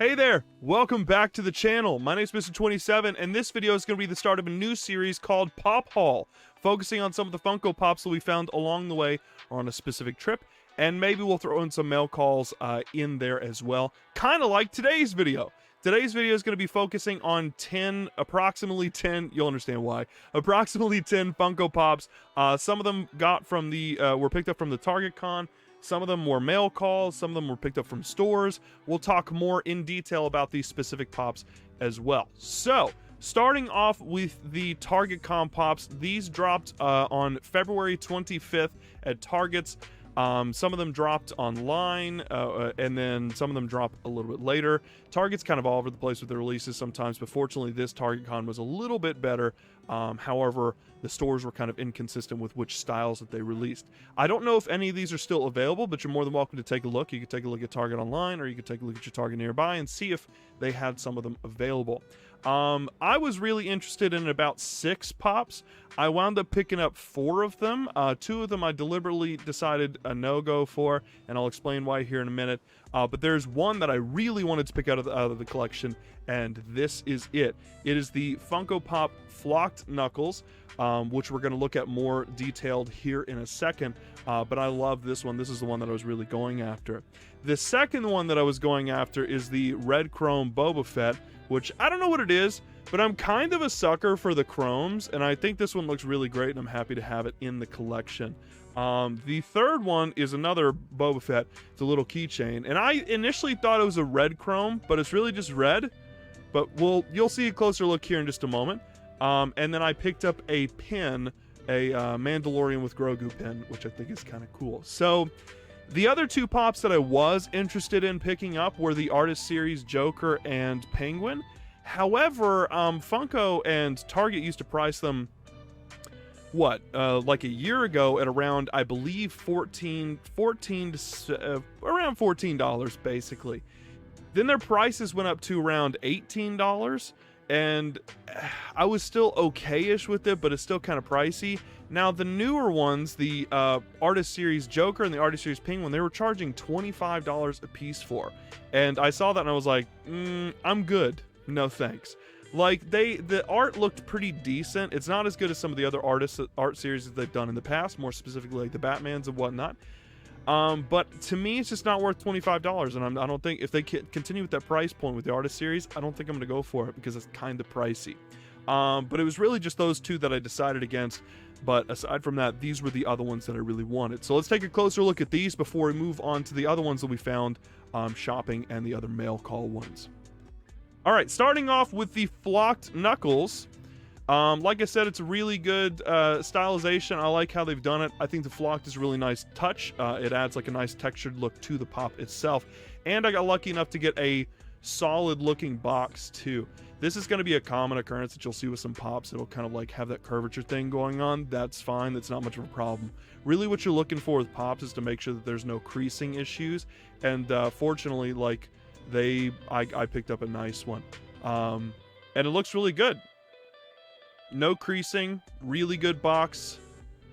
Hey there, welcome back to the channel. My name is Mr. 27, and this video is going to be the start of a new series called Pop Haul, focusing on some of the Funko Pops that we found along the way or on a specific trip, and maybe we'll throw in some mail calls in there as well, kind of like today's video. Today's video is going to be focusing on approximately 10, you'll understand why, approximately 10 Funko Pops. Some of them were picked up from the Target Con. Some of them were mail calls, some of them were picked up from stores. We'll talk more in detail about these specific pops as well. So, starting off with the Target Con pops, these dropped on February 25th at Target's. Some of them dropped online, and then some of them dropped a little bit later. Target's kind of all over the place with their releases sometimes, but fortunately this Target Con was a little bit better. However, the stores were kind of inconsistent with which styles that they released. I don't know if any of these are still available, but you're more than welcome to take a look. You can take a look at Target online, or you can take a look at your Target nearby and see if they had some of them available. I was really interested in about 6 pops. I wound up picking up 4 of them. 2 of them I deliberately decided a no-go for, and I'll explain why here in a minute. But there's one that I really wanted to pick out of the collection, and this is it. It is the Funko Pop Flocked Knuckles, which we're going to look at more detailed here in a second. But I love this one. This is the one that I was really going after. The second one that I was going after is the Red Chrome Boba Fett, which I don't know what it is, but I'm kind of a sucker for the chromes, and I think this one looks really great, and I'm happy to have it in the collection. The third one is another Boba Fett. It's a little keychain, and I initially thought it was a red chrome, but it's really just red. But you'll see a closer look here in just a moment. And then I picked up a pin, a Mandalorian with Grogu pin, which I think is kind of cool. So the other 2 pops that I was interested in picking up were the Artist Series Joker and Penguin. However, Funko and Target used to price them, like a year ago at around, I believe, around $14 basically. Then their prices went up to around $18, and I was still okay-ish with it, but it's still kind of pricey. Now, the newer ones, the Artist Series Joker and the Artist Series Penguin, they were charging $25 a piece for. And I saw that and I was like, I'm good. No thanks. Like, the art looked pretty decent. It's not as good as some of the other art series that they've done in the past, more specifically like the Batmans and whatnot. But to me, it's just not worth $25, and I don't think if they continue with that price point with the Artist Series, I don't think I'm going to go for it because it's kind of pricey. But it was really just those 2 that I decided against. But aside from that, these were the other ones that I really wanted. So let's take a closer look at these before we move on to the other ones that we found shopping and the other mail call ones. All right, starting off with the Flocked Knuckles. Like I said, it's a really good stylization. I like how they've done it. I think the Flocked is a really nice touch. It adds like a nice textured look to the pop itself. And I got lucky enough to get a solid looking box too. This is going to be a common occurrence that you'll see with some pops. It'll kind of like have that curvature thing going on. That's fine. That's not much of a problem. Really what you're looking for with pops is to make sure that there's no creasing issues. And fortunately, like I picked up a nice one. And it looks really good. No creasing, really good box,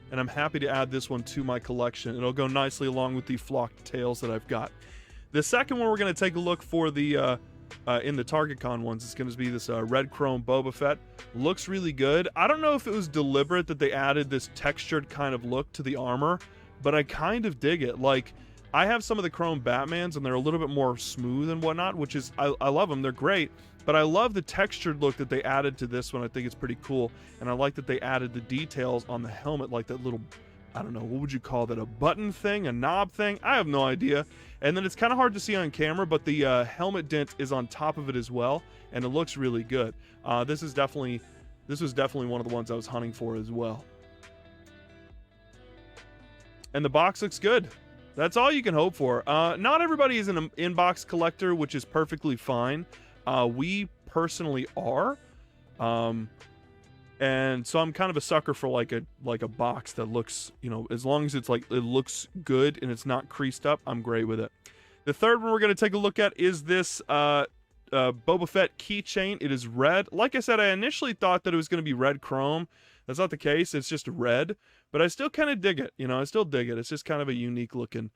and I'm happy to add this one to my collection. It'll go nicely along with the Flocked tails that I've got. The second one we're going to take a look for the in the Target Con ones is going to be this Red Chrome Boba Fett. Looks really good. I don't know if it was deliberate that they added this textured kind of look to the armor, but I kind of dig it. Like, I have some of the Chrome Batmans, and they're a little bit more smooth and whatnot, which is, I love them. They're great. But I love the textured look that they added to this one. I think it's pretty cool. And I like that they added the details on the helmet, like that little, I don't know, what would you call that? A button thing? A knob thing? I have no idea. And then it's kind of hard to see on camera, but the helmet dent is on top of it as well. And it looks really good. This was definitely one of the ones I was hunting for as well. And the box looks good. That's all you can hope for. Not everybody is an inbox collector, which is perfectly fine. We personally are. And so I'm kind of a sucker for like a box that looks, you know, as long as it's like, it looks good and it's not creased up, I'm great with it. The third one we're going to take a look at is this Boba Fett keychain. It is red. Like I said, I initially thought that it was going to be red chrome. That's not the case. It's just red, but I still kind of dig it. You know, I still dig it. It's just kind of a unique looking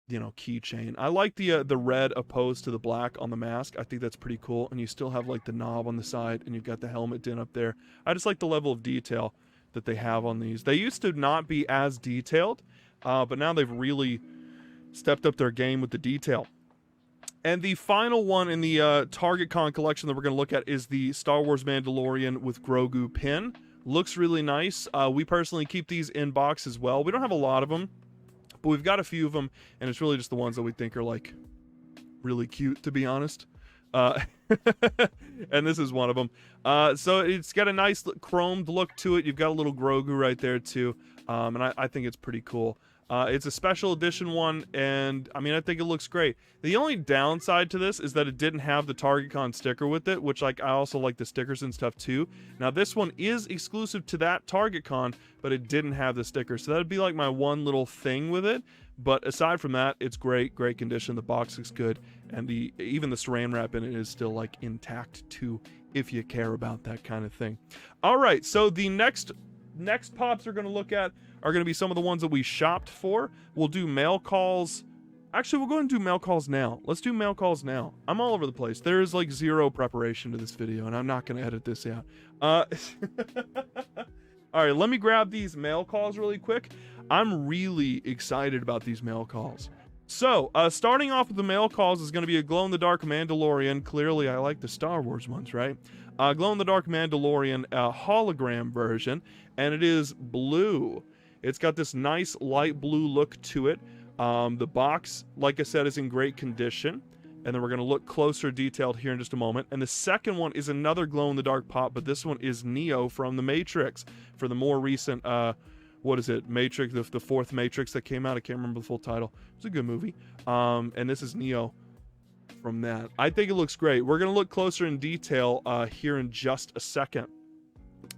keychain. I like the red opposed to the black on the mask. I think that's pretty cool. And you still have like the knob on the side, and you've got the helmet din up there. I just like the level of detail that they have on these. They used to not be as detailed, but now they've really stepped up their game with the detail. And the final one in the Target Con collection that we're going to look at is the Star Wars Mandalorian with Grogu pin. Looks really nice. We personally keep these in box as well. We don't have a lot of them, but we've got a few of them, and it's really just the ones that we think are like really cute, to be honest. And this is one of them. So it's got a nice chromed look to it. You've got a little Grogu right there too, and I think it's pretty cool. It's a special edition one, and I mean, I think it looks great. The only downside to this is that it didn't have the Target Con sticker with it, which I also like the stickers and stuff too. Now this one is exclusive to that Target Con, but it didn't have the sticker, so that'd be like my one little thing with it. But aside from that, it's great condition. The box looks good, and even the saran wrap in it is still like intact too, if you care about that kind of thing. All right, so the next pops we're going to look at are going to be some of the ones that we shopped for. We'll do mail calls. Actually, we'll go and do mail calls now. Let's do mail calls now. I'm all over the place. There's like zero preparation to this video, and I'm not going to edit this out. All right, let me grab these mail calls really quick. I'm really excited about these mail calls. So, starting off with the mail calls is going to be a glow-in-the-dark Mandalorian. Clearly, I like the Star Wars ones, right? Glow-in-the-dark Mandalorian hologram version, and it is blue. It's got this nice light blue look to it. The box, like I said, is in great condition. And then we're going to look closer detailed here in just a moment. And the second one is another glow-in-the-dark pop, but this one is Neo from The Matrix. For the more recent, what is it? Matrix, the fourth Matrix that came out. I can't remember the full title. It's a good movie. And this is Neo from that. I think it looks great. We're going to look closer in detail here in just a second.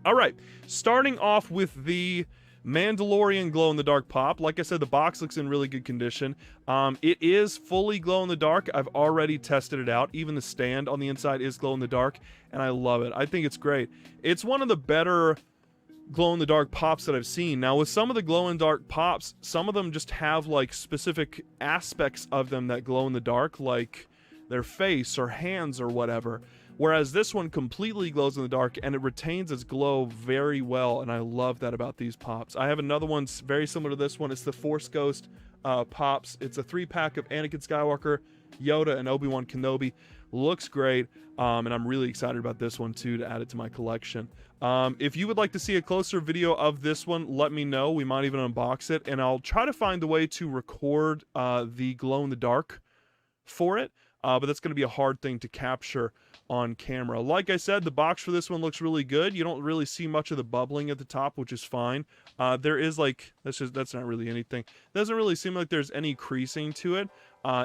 All right, starting off with the Mandalorian glow-in-the-dark pop. Like I said, the box looks in really good condition. It is fully glow-in-the-dark. I've already tested it out. Even the stand on the inside is glow-in-the-dark, and I love it. I think it's great. It's one of the better glow-in-the-dark pops that I've seen. Now, with some of the glow-in-the-dark pops, some of them just have like specific aspects of them that glow in the dark, like their face or hands or whatever. Whereas this one completely glows in the dark, and it retains its glow very well, and I love that about these pops. I have another one very similar to this one. It's the Force Ghost pops. It's a 3-pack of Anakin Skywalker, Yoda, and Obi-Wan Kenobi. Looks great, and I'm really excited about this one too, to add it to my collection. If you would like to see a closer video of this one, let me know. We might even unbox it, and I'll try to find a way to record the glow-in-the-dark for it, but that's going to be a hard thing to capture on camera. Like I said, the box for this one looks really good. You don't really see much of the bubbling at the top, which is fine. There is like, that's not really anything. It doesn't really seem like there's any creasing to it.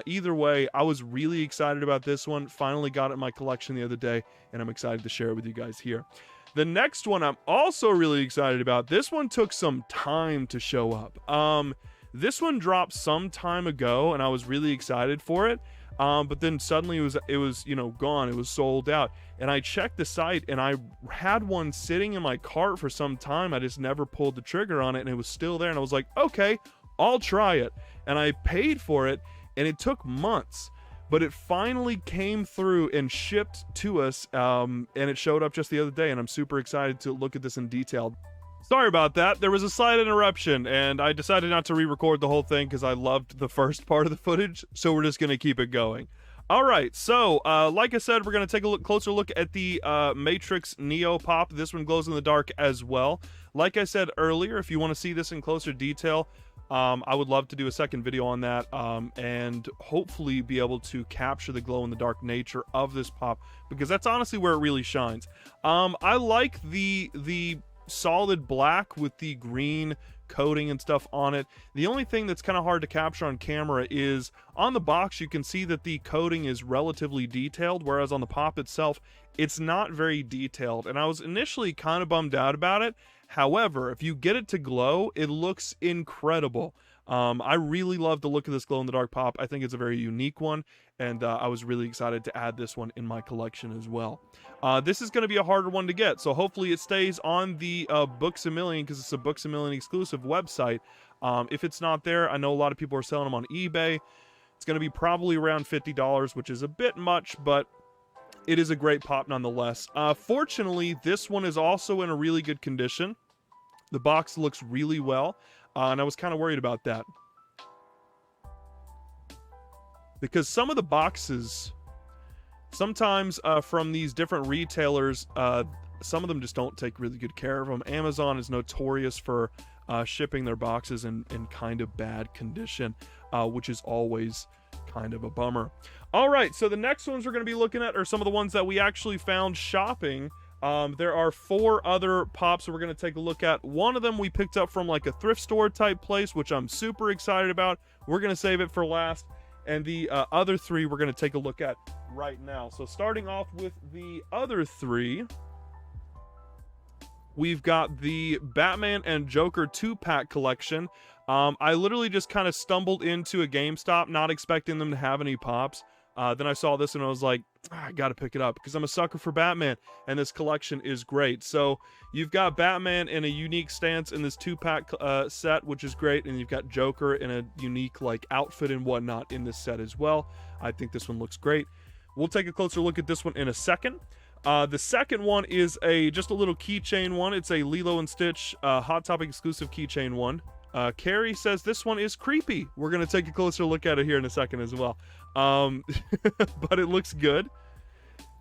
Either way, I was really excited about this one. Finally got it in my collection the other day, and I'm excited to share it with you guys here. The next one I'm also really excited about. This one took some time to show up. This one dropped some time ago, and I was really excited for it. But then suddenly it was gone. It was sold out. And I checked the site, and I had one sitting in my cart for some time. I just never pulled the trigger on it, and it was still there. And I was like, okay, I'll try it. And I paid for it, and it took months. But it finally came through and shipped to us, and it showed up just the other day, and I'm super excited to look at this in detail. Sorry about that. There was a slight interruption, and I decided not to re-record the whole thing because I loved the first part of the footage, so we're just going to keep it going. All right, so like I said, we're going to take a closer look at the Matrix Neo pop. This one glows in the dark as well. Like I said earlier, if you want to see this in closer detail, I would love to do a second video on that, and hopefully be able to capture the glow-in-the-dark nature of this pop, because that's honestly where it really shines. I like the solid black with the green coating and stuff on it. The only thing that's kind of hard to capture on camera is on the box you can see that the coating is relatively detailed, whereas on the pop itself it's not very detailed, and I was initially kind of bummed out about it. However, if you get it to glow, it looks incredible. I really love the look of this glow-in-the-dark pop. I think it's a very unique one, and I was really excited to add this one in my collection as well. This is going to be a harder one to get, so hopefully it stays on the Books A Million, because it's a Books A Million exclusive website. If it's not there, I know a lot of people are selling them on eBay. It's going to be probably around $50, which is a bit much, but it is a great pop nonetheless. Fortunately, this one is also in a really good condition. The box looks really well, and I was kind of worried about that. Because some of the boxes, sometimes from these different retailers, some of them just don't take really good care of them. Amazon is notorious for shipping their boxes in kind of bad condition, which is always kind of a bummer. All right, so the next ones we're going to be looking at are some of the ones that we actually found shopping. There are 4 other pops we're going to take a look at. One of them we picked up from like a thrift store type place, which I'm super excited about. We're going to save it for last. And the other 3 we're going to take a look at right now. So starting off with the other 3, we've got the Batman and Joker 2-pack collection. I literally just kind of stumbled into a GameStop, not expecting them to have any pops. Then I saw this and I was like, I gotta pick it up because I'm a sucker for Batman, and this collection is great. So you've got Batman in a unique stance in this 2-pack set, which is great, and you've got Joker in a unique like outfit and whatnot in this set as well. I think this one looks great. We'll take a closer look at this one in a second. The second one is just a little keychain one. It's a Lilo and Stitch Hot Topic exclusive keychain one. Carrie says this one is creepy. We're going to take a closer look at it here in a second as well. But it looks good.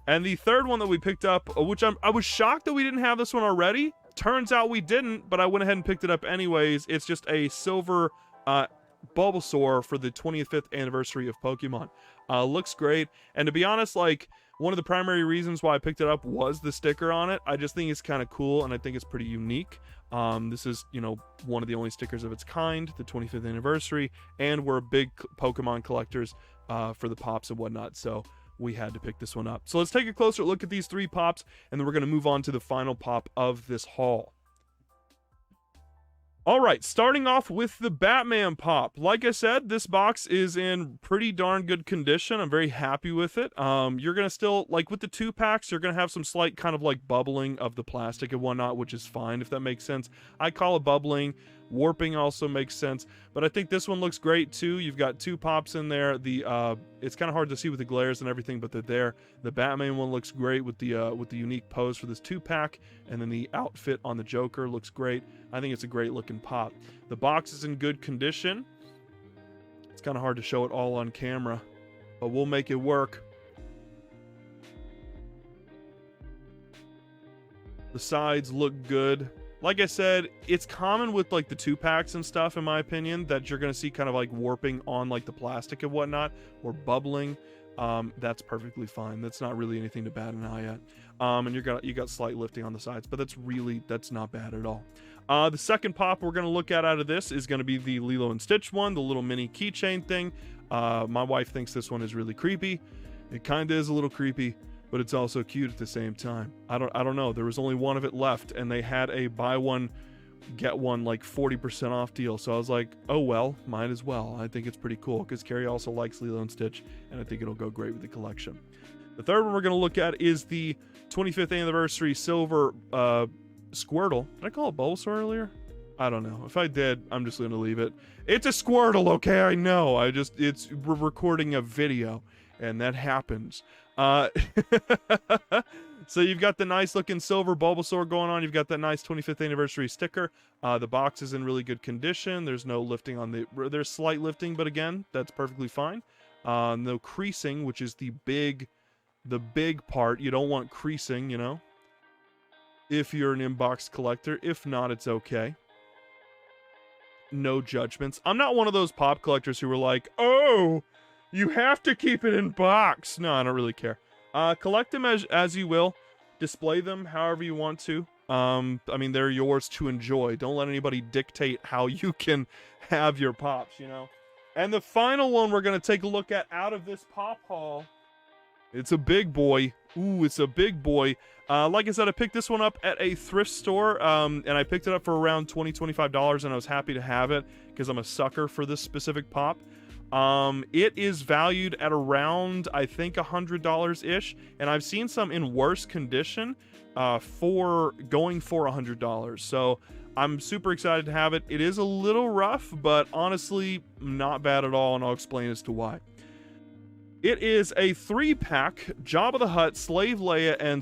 And the third one that we picked up, which I was shocked that we didn't have this one already. Turns out we didn't, but I went ahead and picked it up anyways. It's just a silver Bulbasaur for the 25th anniversary of Pokemon. Looks great. And to be honest, like, one of the primary reasons why I picked it up was the sticker on it. I just think it's kind of cool, and I think it's pretty unique. This is, you know, one of the only stickers of its kind, the 25th anniversary, and we're big Pokemon collectors for the pops and whatnot, so we had to pick this one up. So let's take a closer look at these 3 pops, and then we're going to move on to the final pop of this haul. All right, starting off with the Batman pop. Like I said, this box is in pretty darn good condition. I'm very happy with it. You're going to still, like with the 2-packs, you're going to have some slight kind of like bubbling of the plastic and whatnot, which is fine if that makes sense. I call it bubbling. Warping also makes sense, but I think this one looks great too. You've got 2 pops in there. It's kind of hard to see with the glares and everything, but they're there. The Batman one looks great with the unique pose for this 2-pack, and then the outfit on the Joker looks great. I think it's a great looking pop. The box is in good condition. It's kind of hard to show it all on camera, but we'll make it work. The sides look good. Like I said, it's common with like the 2-packs and stuff, in my opinion, that you're going to see kind of like warping on like the plastic and whatnot, or bubbling. That's perfectly fine. That's not really anything to bat an eye at. And you got slight lifting on the sides, but that's not bad at all. The second pop we're going to look at out of this is going to be the Lilo and Stitch one, the little mini keychain thing. My wife thinks this one is really creepy. It kind of is a little creepy, but it's also cute at the same time. I don't know. There was only one of it left, and they had a buy one, get one like 40% off deal. So I was like, oh well, might as well. I think it's pretty cool because Carrie also likes Lilo and Stitch, and I think it'll go great with the collection. The third one we're going to look at is the 25th anniversary silver Squirtle. Did I call it Bulbasaur earlier? I don't know. If I did, I'm just going to leave it. It's a Squirtle, okay? I know. We're recording a video, and that happens. So you've got the nice looking silver Bulbasaur going on. You've got that nice 25th anniversary sticker. The box is in really good condition. There's no lifting there's slight lifting, but again, that's perfectly fine. No creasing, which is the big part. You don't want creasing, you know, if you're an inbox collector. If not, it's okay. No judgments. I'm not one of those pop collectors who are like, oh, you have to keep it in box. No, I don't really care. Collect them as you will. Display them however you want to. I mean, they're yours to enjoy. Don't let anybody dictate how you can have your pops, you know. And the final one we're going to take a look at out of this pop haul. It's a big boy. Ooh, it's a big boy. Like I said, I picked this one up at a thrift store, and I picked it up for around $20-25, and I was happy to have it because I'm a sucker for this specific pop. It is valued at around, I think, $100-ish, and I've seen some in worse condition for $100. So I'm super excited to have it. It is a little rough, but honestly, not bad at all, and I'll explain as to why. It is a 3-pack Jabba the Hutt, Slave Leia, and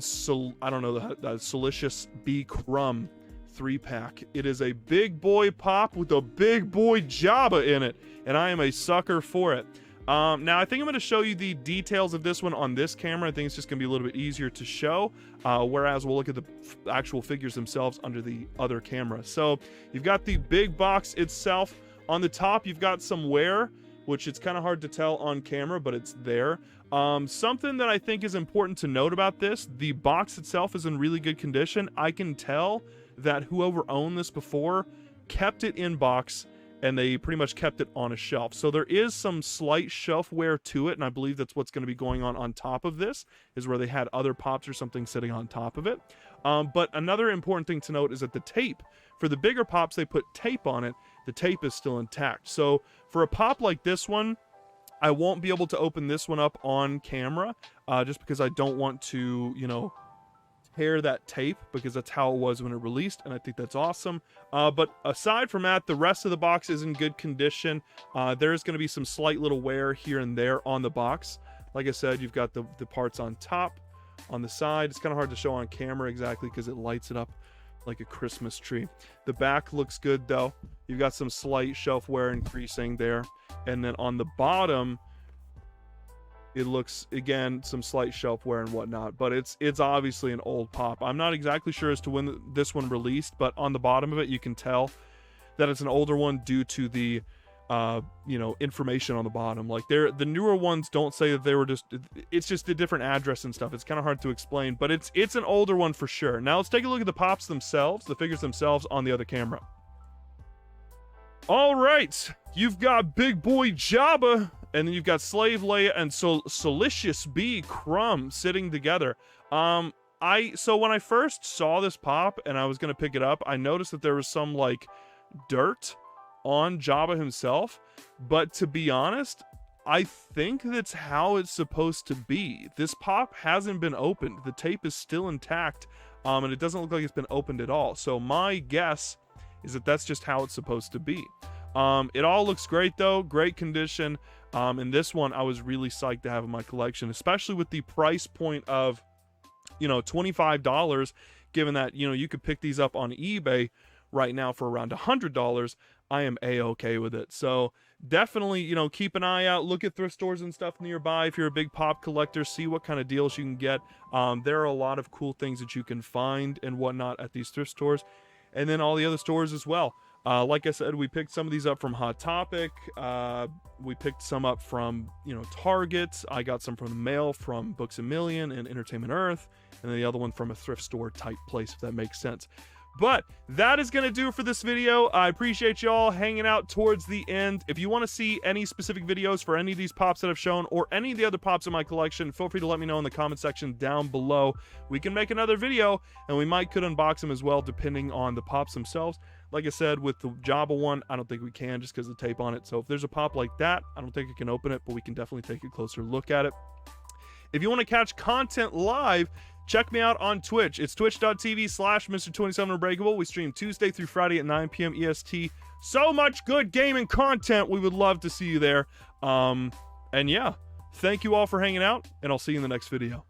Silicious B. Crumb 3-pack. It is a big boy pop with a big boy Jabba in it, and I am a sucker for it. Now, I think I'm going to show you the details of this one on this camera. I think it's just going to be a little bit easier to show, whereas we'll look at the actual figures themselves under the other camera. So, you've got the big box itself. On the top, you've got some wear, which it's kind of hard to tell on camera, but it's there. Something that I think is important to note about this, the box itself is in really good condition. I can tell that whoever owned this before kept it in box, and they pretty much kept it on a shelf. So there is some slight shelf wear to it, and I believe that's what's going to be going on top of this, is where they had other pops or something sitting on top of it. But another important thing to note is that the tape, for the bigger pops, they put tape on it. The tape is still intact. So for a pop like this one, I won't be able to open this one up on camera, just because I don't want to, you know, tear that tape, because that's how it was when it released, and I think that's awesome. But aside from that, the rest of the box is in good condition. There's going to be some slight little wear here and there on the box. Like I said, you've got the parts on top, on the side. It's kind of hard to show on camera exactly because it lights it up like a Christmas tree. The back looks good though. You've got some slight shelf wear and creasing there, and then on the bottom, it looks, again, some slight shelf wear and whatnot, but it's obviously an old pop. I'm not exactly sure as to when this one released, but on the bottom of it, you can tell that it's an older one due to the, you know, information on the bottom. Like, the newer ones don't say that they were just, it's just a different address and stuff. It's kind of hard to explain, but it's an older one for sure. Now let's take a look at the pops themselves, the figures themselves on the other camera. All right, you've got Big Boy Jabba, and then you've got Slave Leia and Silicious B. Crumb sitting together. So when I first saw this pop and I was gonna pick it up, I noticed that there was some like dirt on Jabba himself. But to be honest, I think that's how it's supposed to be. This pop hasn't been opened. The tape is still intact, and it doesn't look like it's been opened at all. So my guess is that that's just how it's supposed to be. It all looks great though, great condition. And this one I was really psyched to have in my collection, especially with the price point of, you know, $25, given that, you know, you could pick these up on eBay right now for around $100. I am a-okay with it. So definitely, you know, keep an eye out, look at thrift stores and stuff nearby. If you're a big pop collector, see what kind of deals you can get. There are a lot of cool things that you can find and whatnot at these thrift stores, and then all the other stores as well. Like I said, we picked some of these up from Hot Topic. We picked some up from, you know, Target. I got some from the mail from Books A Million and Entertainment Earth, and then the other one from a thrift store type place, if that makes sense. But that is going to do it for this video. I appreciate y'all hanging out towards the end. If you want to see any specific videos for any of these pops that I've shown, or any of the other pops in my collection, feel free to let me know in the comment section down below. We can make another video, and we could unbox them as well, depending on the pops themselves. Like I said, with the Jabba one, I don't think we can, just because of the tape on it. So if there's a pop like that, I don't think I can open it, but we can definitely take a closer look at it. If you want to catch content live, check me out on Twitch. It's twitch.tv/Mr27Unbreakable. We stream Tuesday through Friday at 9 p.m. EST. So much good gaming content. We would love to see you there. And yeah, thank you all for hanging out, and I'll see you in the next video.